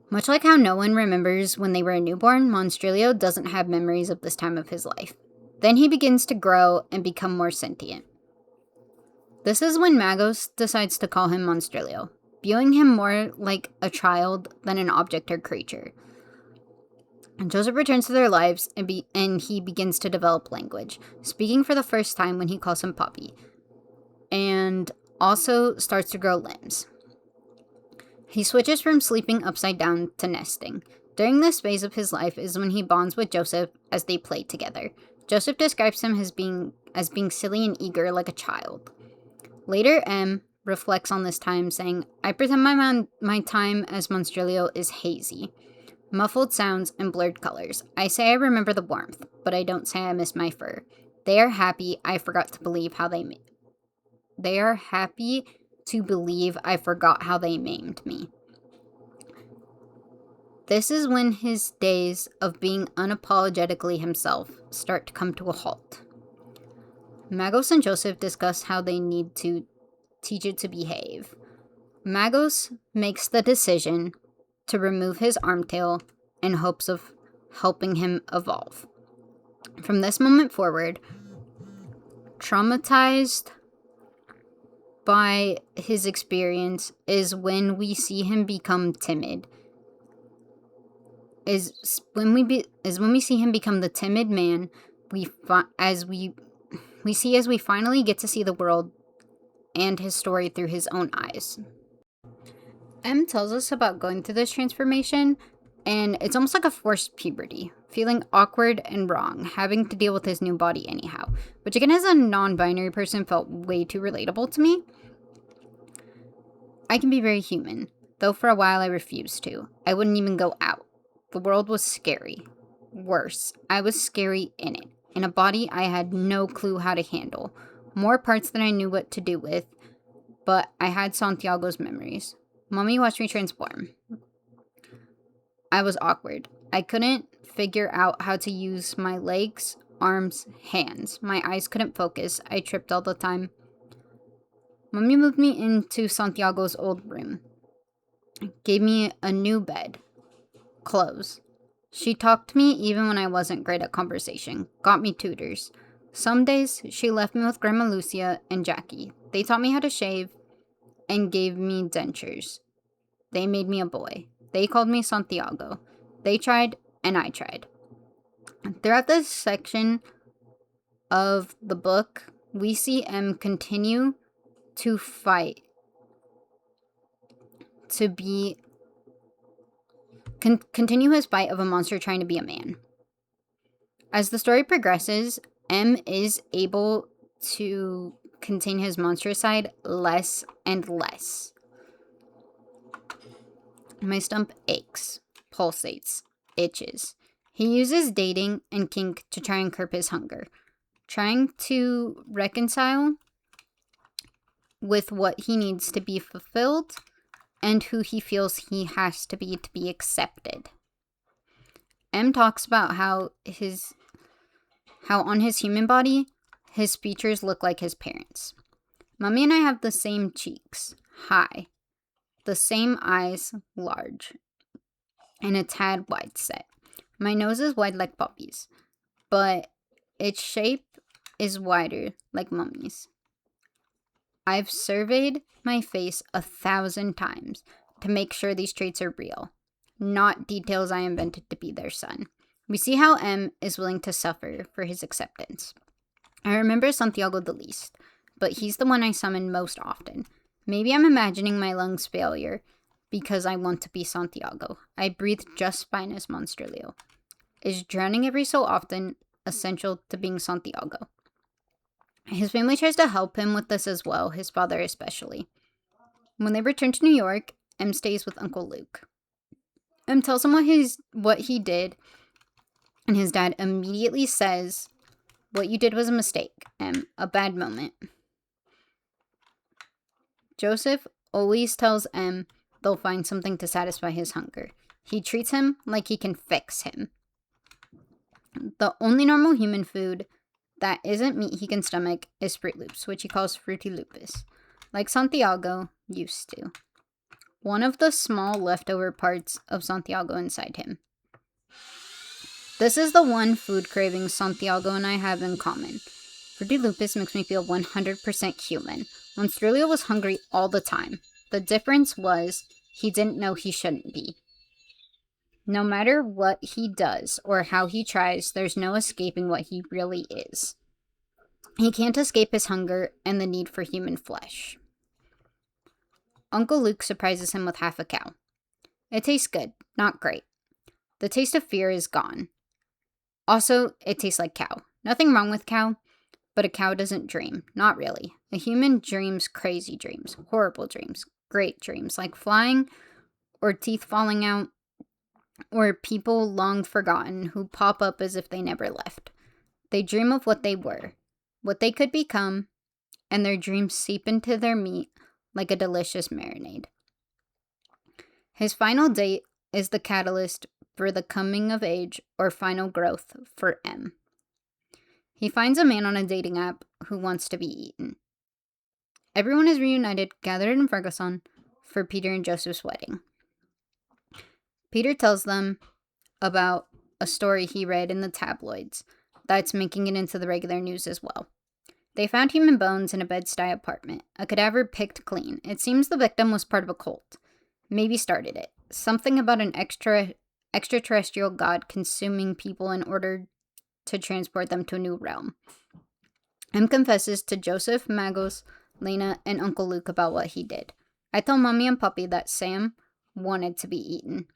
S1: Much like how no one remembers when they were a newborn, Monstrilio doesn't have memories of this time of his life. Then he begins to grow and become more sentient. This is when Magos decides to call him Monstrilio, viewing him more like a child than an object or creature. And Joseph returns to their lives and he begins to develop language, speaking for the first time when he calls him Puppy, and also starts to grow limbs. He switches from sleeping upside down to nesting. During this phase of his life is when he bonds with Joseph as they play together. Joseph describes him as being silly and eager like a child. Later, M reflects on this time, saying, I pretend my time as Monstrilio is hazy. Muffled sounds and blurred colors. I say I remember the warmth, but I don't say I miss my fur. They are happy I forgot to believe how they I forgot how they maimed me. This is when his days of being unapologetically himself start to come to a halt. Magos and Joseph discuss how they need to teach it to behave. Magos makes the decision to remove his armtail in hopes of helping him evolve. From this moment forward, traumatized by his experience is when we see him become timid. Is when we see him become the timid man as we finally get to see the world and his story through his own eyes. M tells us about going through this transformation, and it's almost like a forced puberty, feeling awkward and wrong, having to deal with his new body anyhow, which again as a non-binary person felt way too relatable to me. I can be very human, though for a while I refused to. I wouldn't even go out. The world was scary. Worse, I was scary in it, in a body I had no clue how to handle. More parts than I knew what to do with, but I had Santiago's memories. Mommy watched me transform. I was awkward. I couldn't figure out how to use my legs, arms, hands. My eyes couldn't focus. I tripped all the time. Mommy moved me into Santiago's old room. Gave me a new bed. Clothes. She talked to me even when I wasn't great at conversation. Got me tutors. Some days, she left me with Grandma Lucia and Jackie. They taught me how to shave and gave me dentures. They made me a boy. They called me Santiago. They tried, and I tried. Throughout this section of the book, we see M continue to fight to be... continue his fight of a monster trying to be a man. As the story progresses, M is able to contain his monstrous side less and less. My stump aches, pulsates, itches. He uses dating and kink to try and curb his hunger, trying to reconcile with what he needs to be fulfilled and who he feels he has to be accepted. M talks about how on his human body, his features look like his parents. Mommy and I have the same cheeks, high, the same eyes, large, and a tad wide set. My nose is wide like Poppy's, but its shape is wider like Mummy's. I've surveyed my face 1,000 times to make sure these traits are real, not details I invented to be their son. We see how M is willing to suffer for his acceptance. I remember Santiago the least, but he's the one I summon most often. Maybe I'm imagining my lungs failure because I want to be Santiago. I breathe just fine as Monstrilio. Is drowning every so often essential to being Santiago? His family tries to help him with this as well, his father especially. When they return to New York, M stays with Uncle Luke. M tells him what he did, and his dad immediately says, "What you did was a mistake, M, a bad moment." Joseph always tells M they'll find something to satisfy his hunger. He treats him like he can fix him. The only normal human food that isn't meat he can stomach is Fruit Loops, which he calls Fruity Lupus, like Santiago used to. One of the small leftover parts of Santiago inside him. This is the one food craving Santiago and I have in common. Fruity Lupus makes me feel 100% human. Monstrilio was hungry all the time. The difference was he didn't know he shouldn't be. No matter what he does or how he tries, there's no escaping what he really is. He can't escape his hunger and the need for human flesh. Uncle Luke surprises him with half a cow. It tastes good, not great. The taste of fear is gone. Also, it tastes like cow. Nothing wrong with cow, but a cow doesn't dream. Not really. A human dreams crazy dreams, horrible dreams, great dreams, like flying or teeth falling out, or people long forgotten who pop up as if they never left. They dream of what they were, what they could become, and their dreams seep into their meat like a delicious marinade. His final date is the catalyst for the coming of age or final growth for M. He finds a man on a dating app who wants to be eaten. Everyone is reunited, gathered in Ferguson, for Peter and Joseph's wedding. Peter tells them about a story he read in the tabloids that's making it into the regular news as well. They found human bones in a Bed-Stuy apartment, a cadaver picked clean. It seems the victim was part of a cult. Maybe started it. Something about an extraterrestrial god consuming people in order to transport them to a new realm. M confesses to Joseph, Magos, Lena, and Uncle Luke about what he did. I tell Mommy and Puppy that Sam wanted to be eaten.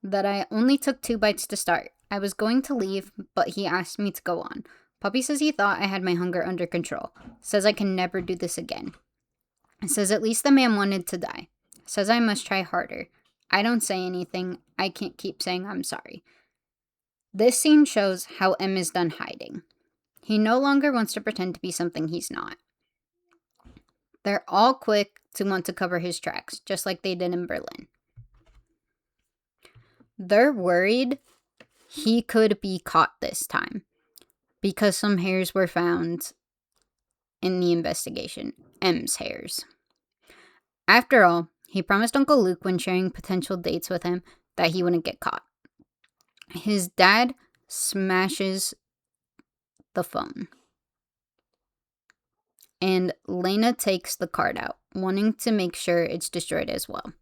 S1: That I only took 2 bites to start. I was going to leave, but he asked me to go on. Puppy says he thought I had my hunger under control. Says I can never do this again. Says at least the man wanted to die. Says I must try harder. I don't say anything. I can't keep saying I'm sorry. This scene shows how M is done hiding. He no longer wants to pretend to be something he's not. They're all quick to want to cover his tracks, just like they did in Berlin. They're worried he could be caught this time because some hairs were found in the investigation. M's hairs. After all, he promised Uncle Luke when sharing potential dates with him that he wouldn't get caught. His dad smashes the phone. And Lena takes the card out, wanting to make sure it's destroyed as well.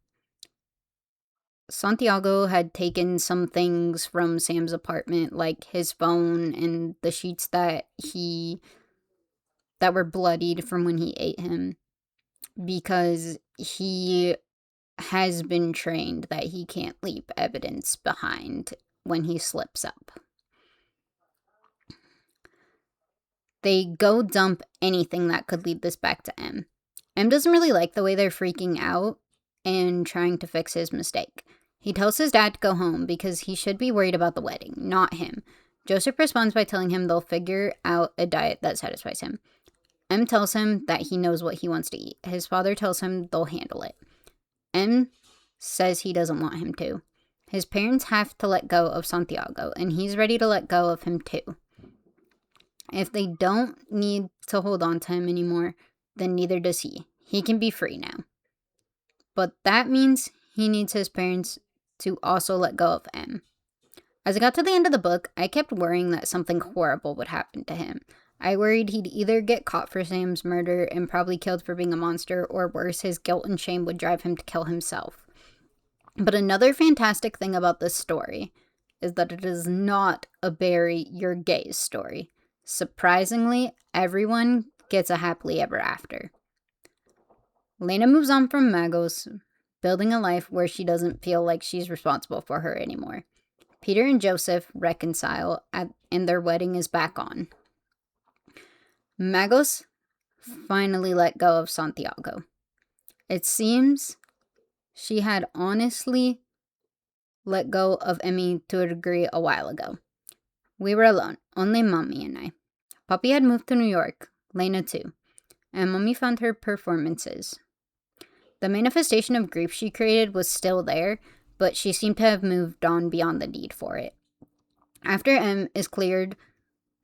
S1: Santiago had taken some things from Sam's apartment, like his phone and the sheets that were bloodied from when he ate him, because he has been trained that he can't leave evidence behind when he slips up. They go dump anything that could lead this back to M. M doesn't really like the way they're freaking out and trying to fix his mistake. He tells his dad to go home because he should be worried about the wedding, not him. Joseph responds by telling him they'll figure out a diet that satisfies him. M tells him that he knows what he wants to eat. His father tells him they'll handle it. M says he doesn't want him to. His parents have to let go of Santiago, and he's ready to let go of him too. If they don't need to hold on to him anymore, then neither does he. He can be free now. But that means he needs his parents to also let go of M. As I got to the end of the book, I kept worrying that something horrible would happen to him. I worried he'd either get caught for Sam's murder and probably killed for being a monster, or worse, his guilt and shame would drive him to kill himself. But another fantastic thing about this story is that it is not a bury your gays story. Surprisingly, everyone gets a happily ever after. Lena moves on from Magos, building a life where she doesn't feel like she's responsible for her anymore. Peter and Joseph reconcile, and their wedding is back on. Magos finally let go of Santiago. It seems she had honestly let go of Emmy to a degree a while ago. We were alone, only Mommy and I. Puppy had moved to New York, Lena too, and Mommy found her performances. The manifestation of grief she created was still there, but she seemed to have moved on beyond the need for it. After M is cleared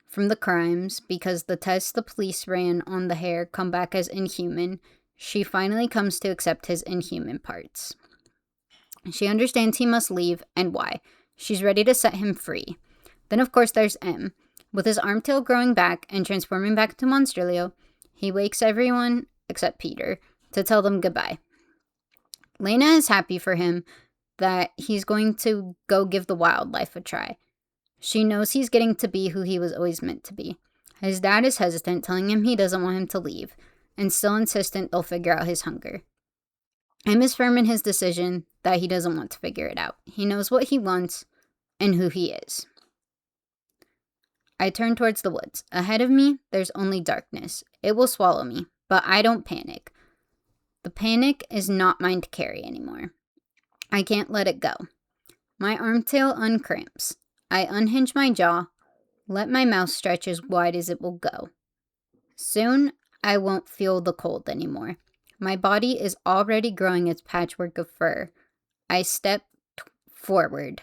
S1: from the crimes because the tests the police ran on the hair come back as inhuman, she finally comes to accept his inhuman parts. She understands he must leave and why. She's ready to set him free. Then of course there's M. With his arm tail growing back and transforming back to Monstrilio, he wakes everyone, except Peter, to tell them goodbye. Lena is happy for him that he's going to go give the wildlife a try. She knows he's getting to be who he was always meant to be. His dad is hesitant, telling him he doesn't want him to leave, and still insistent they'll figure out his hunger. M is firm in his decision that he doesn't want to figure it out. He knows what he wants and who he is. I turn towards the woods. Ahead of me, there's only darkness. It will swallow me, but I don't panic. The panic is not mine to carry anymore. I can't let it go. My arm tail uncramps. I unhinge my jaw, let my mouth stretch as wide as it will go. Soon, I won't feel the cold anymore. My body is already growing its patchwork of fur. I step forward.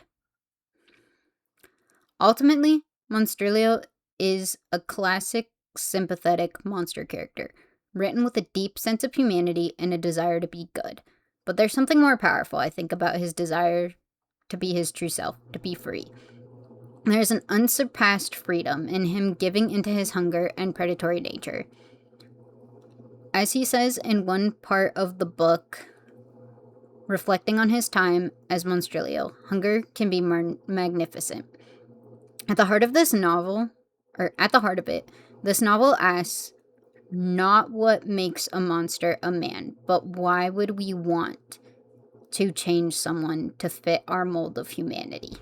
S1: Ultimately, Monstrilio is a classic, sympathetic monster character, written with a deep sense of humanity and a desire to be good. But there's something more powerful, I think, about his desire to be his true self, to be free. There's an unsurpassed freedom in him giving into his hunger and predatory nature. As he says in one part of the book, reflecting on his time as Monstrilio, hunger can be magnificent. At the heart of this novel, or at the heart of it, this novel asks not what makes a monster a man, but why would we want to change someone to fit our mold of humanity?